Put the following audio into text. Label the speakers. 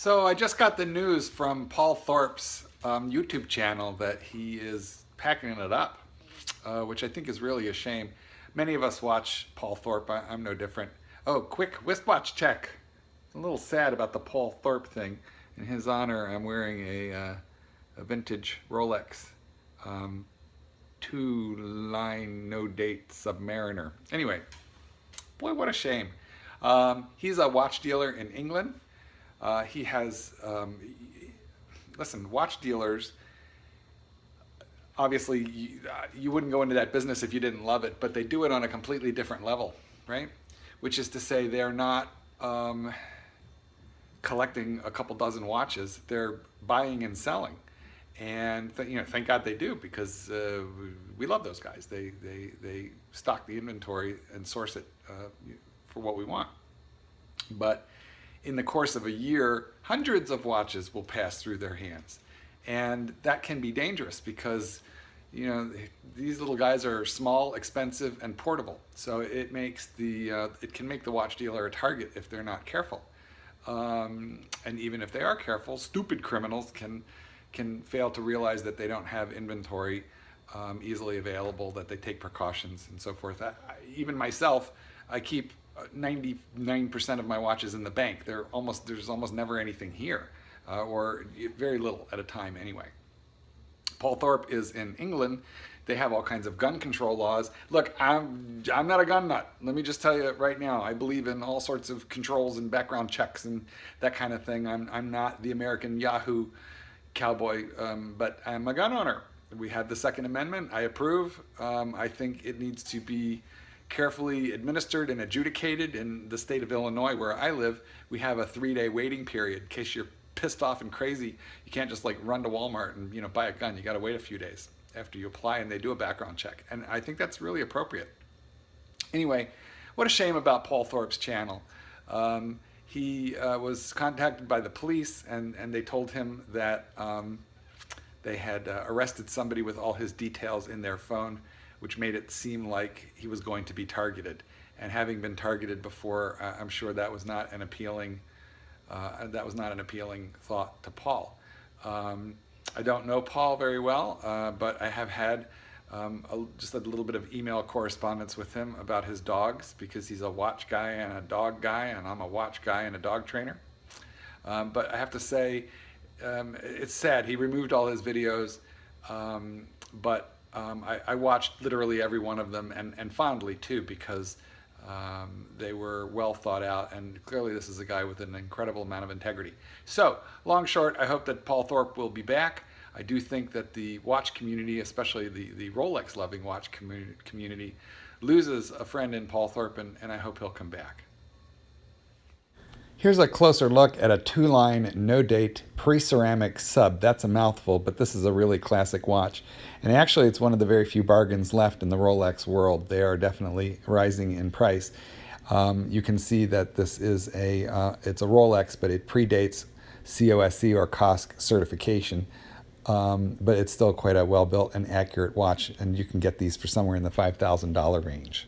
Speaker 1: So I just got the news from Paul Thorpe's YouTube channel that he is packing it up, which I think is really a shame. Many of us watch Paul Thorpe. I'm no different. Oh, quick wristwatch check. I'm a little sad about the Paul Thorpe thing. In his honor, I'm wearing a vintage Rolex two-line no-date Submariner. Anyway, boy, what a shame. He's a watch dealer in England. He has, listen, watch dealers, obviously you wouldn't go into that business if you didn't love it, but they do it on a completely different level, right? Which is to say they're not collecting a couple dozen watches, they're buying and selling. And thank God they do, because we love those guys. They stock the inventory and source it for what we want. But in the course of a year, hundreds of watches will pass through their hands. And that can be dangerous because, these little guys are small, expensive, and portable. So it makes it can make the watch dealer a target if they're not careful. And even if they are careful, stupid criminals can fail to realize that they don't have inventory easily available, that they take precautions and so forth. Even myself, I keep 99% of my watches in the bank. There's almost never anything here, or very little at a time anyway. Paul Thorpe is in England. They have all kinds of gun control laws. Look, I'm not a gun nut. Let me just tell you right now, I believe in all sorts of controls and background checks and that kind of thing. I'm not the American Yahoo cowboy, but I'm a gun owner. We have the Second Amendment. I approve. I think it needs to be carefully administered and adjudicated. In the state of Illinois, where I live, we have a 3-day waiting period in case you're pissed off and crazy. You can't just like run to Walmart and buy a gun. You got to wait a few days after you apply, and they do a background check. And I think that's really appropriate. Anyway, what a shame about Paul Thorpe's channel. He was contacted by the police, and they told him that they had arrested somebody with all his details in their phone, which made it seem like he was going to be targeted. And having been targeted before, I'm sure that was not an appealing thought to Paul. I don't know Paul very well, but I have had just a little bit of email correspondence with him about his dogs, because he's a watch guy and a dog guy, and I'm a watch guy and a dog trainer. But I have to say, it's sad. He removed all his videos, but I watched literally every one of them, and fondly too, because they were well thought out, and clearly this is a guy with an incredible amount of integrity. So, long short, I hope that Paul Thorpe will be back. I do think that the watch community, especially the Rolex loving watch community, loses a friend in Paul Thorpe, and I hope he'll come back. Here's a closer look at a 2-line no-date pre-ceramic sub. That's a mouthful, but this is a really classic watch. And actually, it's one of the very few bargains left in the Rolex world. They are definitely rising in price. You can see that this is it's a Rolex, but it predates COSC or COSC certification. But it's still quite a well-built and accurate watch, and you can get these for somewhere in the $5,000 range.